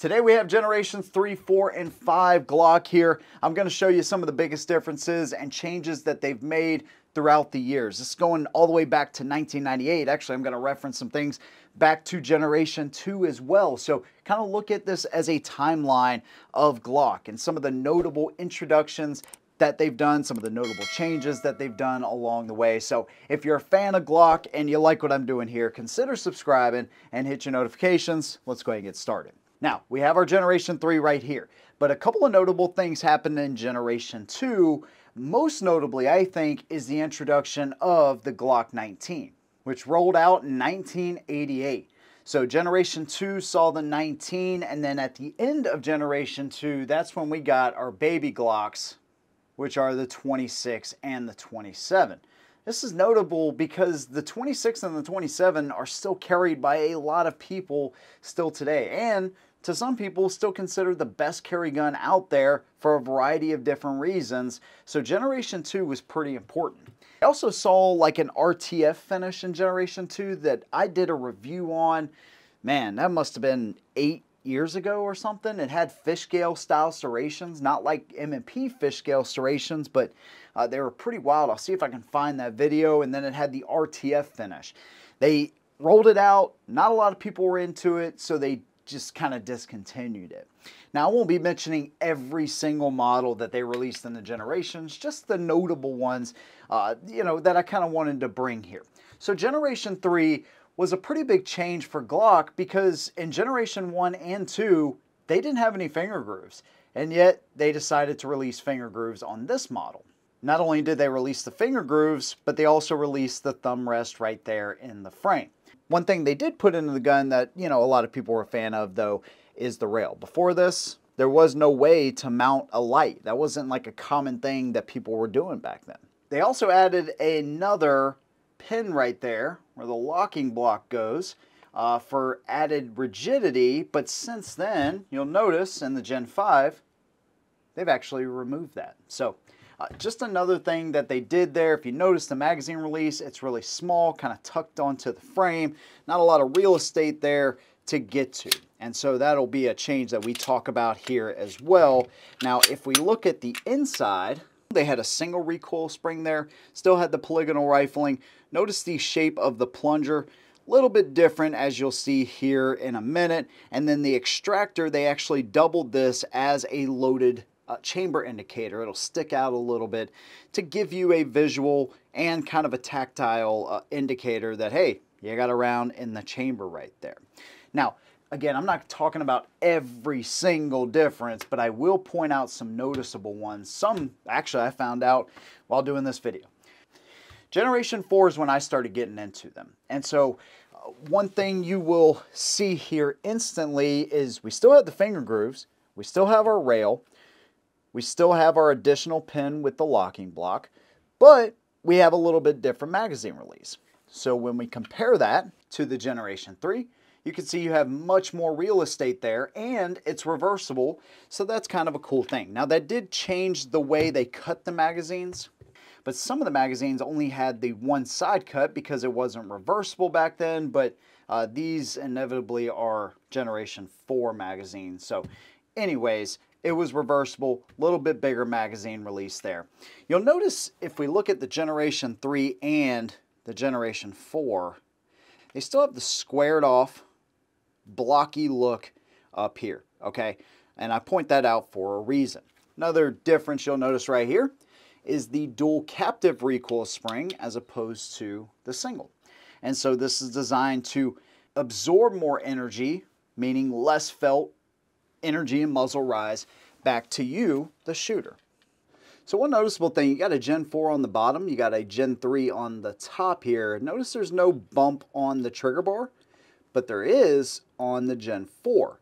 Today we have generations 3, 4, and 5 Glock here. I'm going to show you some of the biggest differences and changes that they've made throughout the years. This is going all the way back to 1998. Actually, I'm going to reference some things back to generation 2 as well. So kind of look at this as a timeline of Glock and some of the notable introductions that they've done, some of the notable changes that they've done along the way. So if you're a fan of Glock and you like what I'm doing here, consider subscribing and hit your notifications. Let's go ahead and get started. Now, we have our Generation 3 right here, but a couple of notable things happened in Generation 2. Most notably, I think, is the introduction of the Glock 19, which rolled out in 1988. So Generation 2 saw the 19, and then at the end of Generation 2, that's when we got our baby Glocks, which are the 26 and the 27. This is notable because the 26 and the 27 are still carried by a lot of people still today, and to some people still considered the best carry gun out there for a variety of different reasons. So Generation 2 was pretty important. I also saw like an RTF finish in Generation 2 that I did a review on. Man, that must have been 8 years ago or something. It had fish scale style serrations, not like M&P fish scale serrations, but they were pretty wild. I'll see if I can find that video. And then it had the RTF finish. They rolled it out. Not a lot of people were into it, so they just kind of discontinued it. Now, I won't be mentioning every single model that they released in the generations, just the notable ones, that I kind of wanted to bring here. So Generation 3 was a pretty big change for Glock because in Generation 1 and 2, they didn't have any finger grooves, and yet they decided to release finger grooves on this model. Not only did they release the finger grooves, but they also released the thumb rest right there in the frame. One thing they did put into the gun that, a lot of people were a fan of, though, is the rail. Before this, there was no way to mount a light. That wasn't like a common thing that people were doing back then. They also added another pin right there where the locking block goes for added rigidity, but since then, you'll notice in the Gen 5, they've actually removed that. So just another thing that they did there. If you notice the magazine release, it's really small, kind of tucked onto the frame. Not a lot of real estate there to get to. And so that'll be a change that we talk about here as well. Now, if we look at the inside, they had a single recoil spring there, still had the polygonal rifling. Notice the shape of the plunger, a little bit different as you'll see here in a minute. And then the extractor, they actually doubled this as a loaded chamber indicator. It'll stick out a little bit to give you a visual and kind of a tactile indicator that, hey, you got a round in the chamber right there. Now, again, I'm not talking about every single difference, but I will point out some noticeable ones. Some, actually, I found out while doing this video. Generation 4 is when I started getting into them. And so one thing you will see here instantly is we still have the finger grooves, we still have our rail, we still have our additional pin with the locking block, but we have a little bit different magazine release. So when we compare that to the Generation 3, you can see you have much more real estate there, and it's reversible, so that's kind of a cool thing. Now, that did change the way they cut the magazines, but some of the magazines only had the one side cut because it wasn't reversible back then, but these inevitably are Generation 4 magazines. So anyways, it was reversible, a little bit bigger magazine release there. You'll notice if we look at the Generation 3 and the Generation 4, they still have the squared off, blocky look up here, okay? And I point that out for a reason. Another difference you'll notice right here is the dual captive recoil spring as opposed to the single. And so this is designed to absorb more energy, meaning less felt energy and muzzle rise back to you, the shooter. So one noticeable thing, you got a Gen 4 on the bottom, you got a Gen 3 on the top here. Notice there's no bump on the trigger bar, but there is on the Gen 4.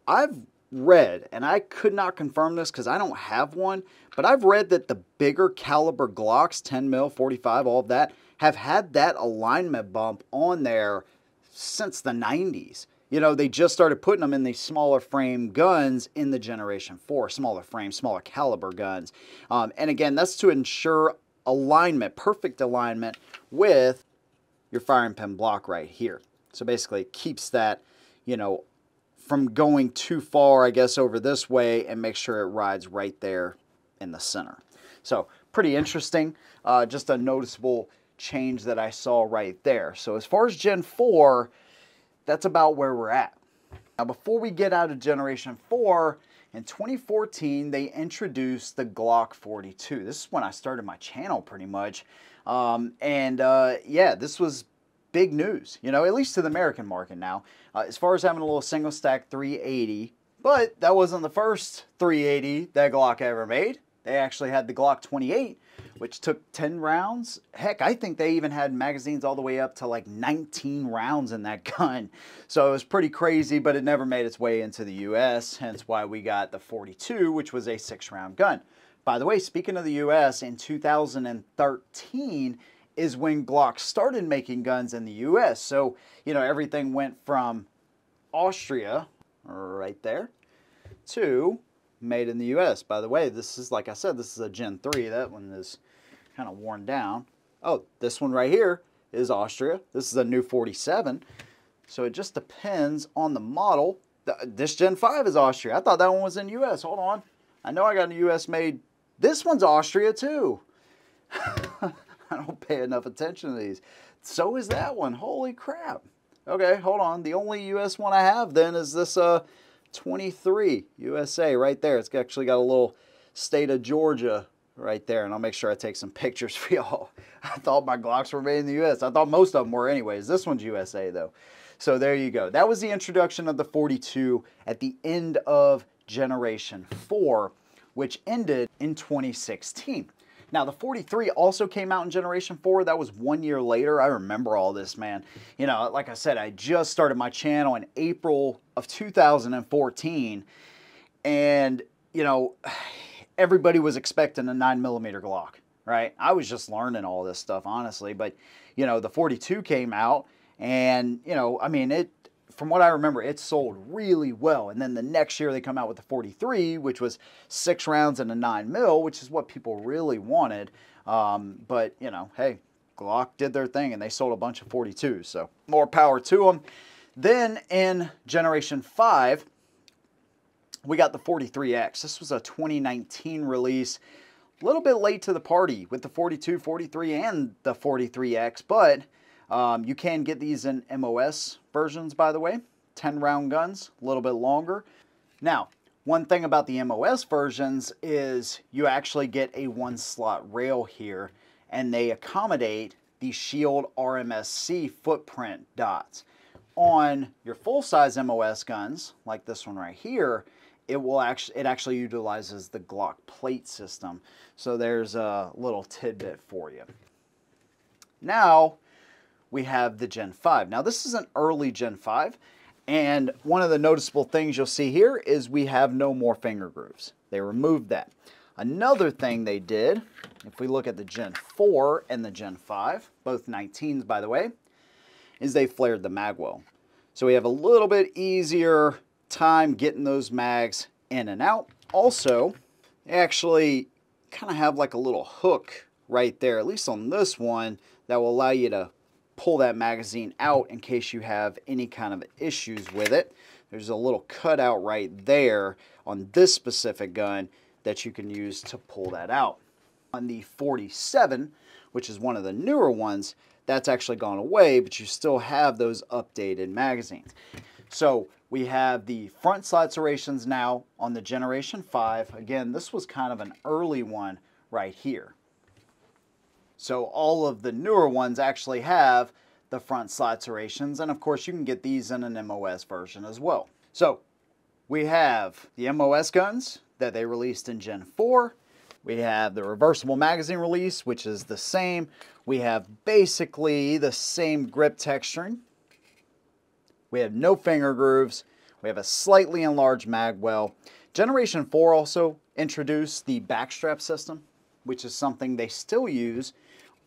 I've read, and I could not confirm this because I don't have one, but I've read that the bigger caliber Glocks, 10 mil, 45, all of that, have had that alignment bump on there since the 90s. They just started putting them in these smaller frame guns in the Generation 4, smaller frame, smaller caliber guns. And again, that's to ensure alignment, perfect alignment with your firing pin block right here. So basically it keeps that, from going too far, I guess, over this way, and make sure it rides right there in the center. So pretty interesting, just a noticeable change that I saw right there. So as far as Gen 4, that's about where we're at. Now before we get out of Generation 4, in 2014 they introduced the Glock 42. This is when I started my channel pretty much. Yeah, this was big news, you know, at least to the American market now. As far as having a little single stack 380, but that wasn't the first 380 that Glock ever made. They actually had the Glock 28, which took 10 rounds. Heck, I think they even had magazines all the way up to like 19 rounds in that gun. So it was pretty crazy, but it never made its way into the US, hence why we got the 42, which was a 6-round gun. By the way, speaking of the US, in 2013 is when Glock started making guns in the US. So, you know, everything went from Austria, right there, to made in the US. By the way, this is, like I said, this is a Gen 3. That one is kind of worn down. Oh, this one right here is Austria. This is a new 47. So it just depends on the model. This Gen 5 is Austria. I thought that one was in US. Hold on. I know I got a US made. This one's Austria too. I don't pay enough attention to these. So is that one. Holy crap. Okay, hold on. The only US one I have then is this 23 USA right there. It's actually got a little state of Georgia right there, and I'll make sure I take some pictures for y'all. I thought my Glocks were made in the US. I thought most of them were anyways. This one's USA though. So there you go. That was the introduction of the 42 at the end of Generation 4, which ended in 2016. Now, the 43 also came out in Generation 4. That was 1 year later. I remember all this, man. You know, like I said, I just started my channel in April of 2014. And, you know, everybody was expecting a 9mm Glock, right? I was just learning all this stuff, honestly. But, you know, the 42 came out. And, you know, I mean, from what I remember, it sold really well. And then the next year they come out with the 43, which was 6 rounds and a 9mm, which is what people really wanted. But, you know, hey, Glock did their thing and they sold a bunch of 42s. So more power to them. Then in Generation 5, we got the 43X. This was a 2019 release. A little bit late to the party with the 42, 43, and the 43X, but you can get these in MOS versions, by the way. 10-round guns, a little bit longer. Now, one thing about the MOS versions is you actually get a 1-slot rail here, and they accommodate the Shield RMSC footprint dots. On your full-size MOS guns, like this one right here, it actually utilizes the Glock plate system. So there's a little tidbit for you. Now, we have the Gen 5. Now this is an early Gen 5, and one of the noticeable things you'll see here is we have no more finger grooves. They removed that. Another thing they did, if we look at the Gen 4 and the Gen 5, both 19s by the way, is they flared the mag well. So we have a little bit easier time getting those mags in and out. Also, they actually kind of have like a little hook right there, at least on this one, that will allow you to pull that magazine out in case you have any kind of issues with it. There's a little cutout right there on this specific gun that you can use to pull that out. On the 47, which is one of the newer ones, that's actually gone away, but you still have those updated magazines. So we have the front slide serrations now on the Generation 5. Again, this was kind of an early one right here. So all of the newer ones actually have the front slide serrations, and of course you can get these in an MOS version as well. So we have the MOS guns that they released in Gen 4. We have the reversible magazine release, which is the same. We have basically the same grip texturing. We have no finger grooves. We have a slightly enlarged mag well. Generation 4 also introduced the backstrap system, which is something they still use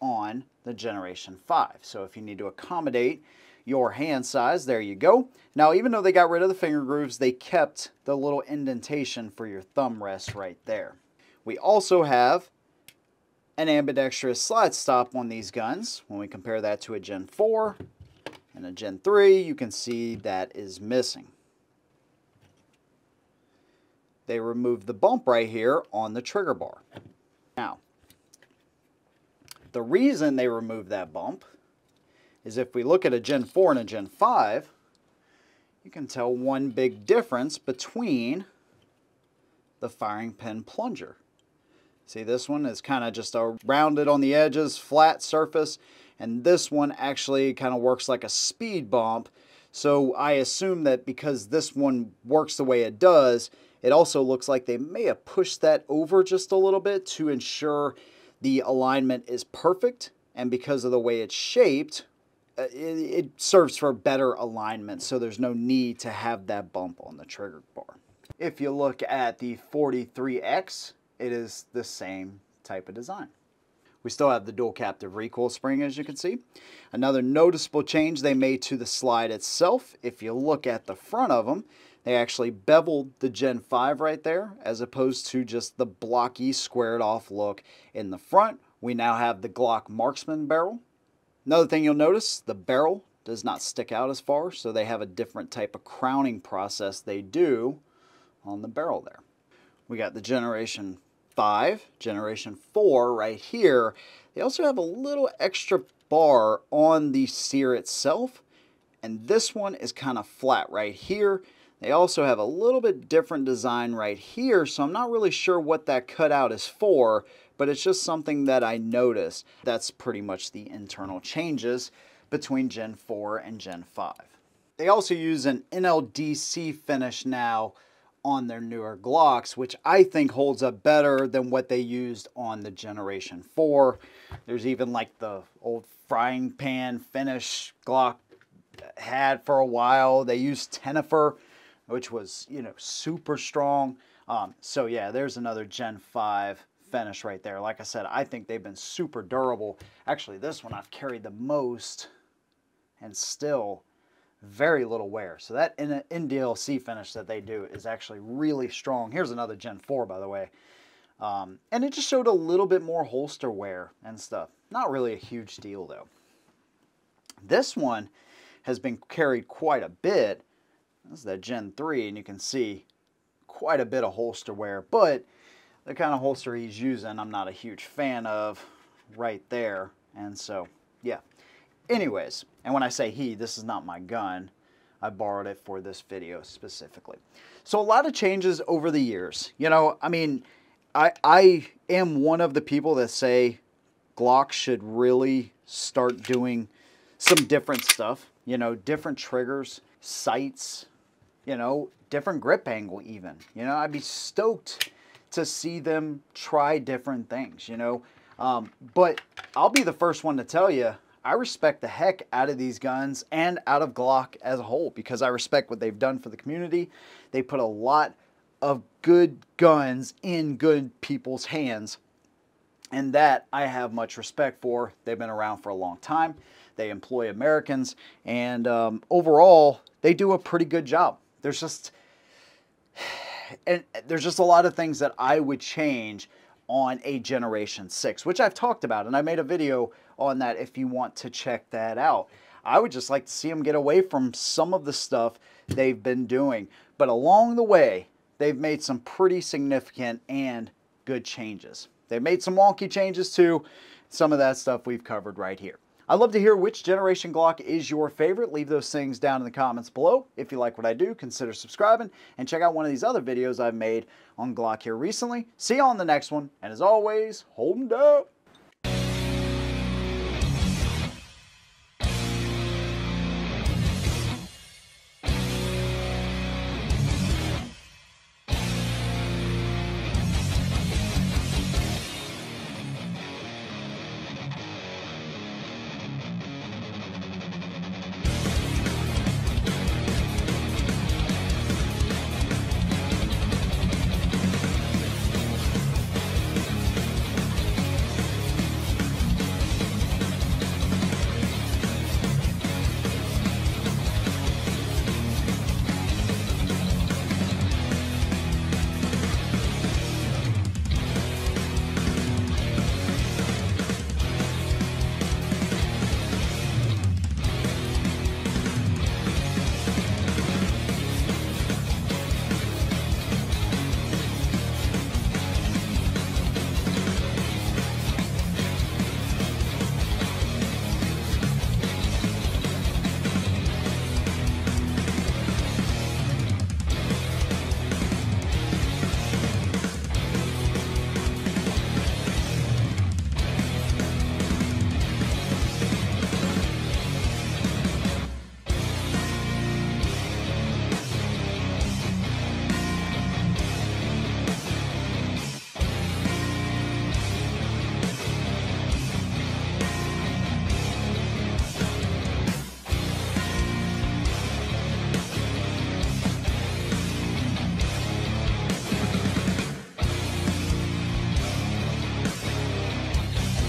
on the Generation 5. So if you need to accommodate your hand size, there you go. Now, even though they got rid of the finger grooves, they kept the little indentation for your thumb rest right there. We also have an ambidextrous slide stop on these guns. When we compare that to a Gen 4 and a Gen 3, you can see that is missing. they removed the bump right here on the trigger bar. Now, the reason they removed that bump is if we look at a Gen 4 and a Gen 5, you can tell one big difference between the firing pin plunger. See, this one is kind of just a rounded on the edges, flat surface, and this one actually kind of works like a speed bump. So I assume that because this one works the way it does, it also looks like they may have pushed that over just a little bit to ensure the alignment is perfect, and because of the way it's shaped, it serves for better alignment, so there's no need to have that bump on the trigger bar. If you look at the 43X, it is the same type of design. We still have the dual captive recoil spring, as you can see. Another noticeable change they made to the slide itself, if you look at the front of them, they actually beveled the Gen 5 right there, as opposed to just the blocky, squared off look in the front. We now have the Glock Marksman barrel. Another thing you'll notice, the barrel does not stick out as far, so they have a different type of crowning process they do on the barrel there. We got the Generation 5, Generation 4 right here. They also have a little extra bar on the sear itself, and this one is kind of flat right here. They also have a little bit different design right here, so I'm not really sure what that cutout is for, but it's just something that I noticed. That's pretty much the internal changes between Gen 4 and Gen 5. They also use an NLDC finish now on their newer Glocks, which I think holds up better than what they used on the Generation 4. There's even like the old frying pan finish Glock had for a while. They used Tenifer, which was, you know, super strong. So yeah, there's another Gen 5 finish right there. Like I said, I think they've been super durable. Actually, this one I've carried the most and still very little wear. So that NDLC finish that they do is actually really strong. Here's another Gen 4, by the way. And it just showed a little bit more holster wear and stuff. Not really a huge deal though. This one has been carried quite a bit. This is that Gen 3, and you can see quite a bit of holster wear, but the kind of holster he's using, I'm not a huge fan of right there. And so, yeah. Anyways, and when I say he, this is not my gun. I borrowed it for this video specifically. So a lot of changes over the years. You know, I mean, I am one of the people that say Glock should really start doing some different stuff. You know, different triggers, sights, you know, different grip angle even. You know, I'd be stoked to see them try different things, you know. But I'll be the first one to tell you, I respect the heck out of these guns and out of Glock as a whole, because I respect what they've done for the community. They put a lot of good guns in good people's hands, and that I have much respect for. They've been around for a long time. They employ Americans, and overall, they do a pretty good job. There's just a lot of things that I would change on a Generation 6, which I've talked about, and I made a video on that if you want to check that out. I would just like to see them get away from some of the stuff they've been doing. But along the way, they've made some pretty significant and good changes. They've made some wonky changes too. Some of that stuff we've covered right here. I'd love to hear which Generation Glock is your favorite. Leave those things down in the comments below. If you like what I do, consider subscribing and check out one of these other videos I've made on Glock here recently. See you on the next one, and as always, hold 'em down.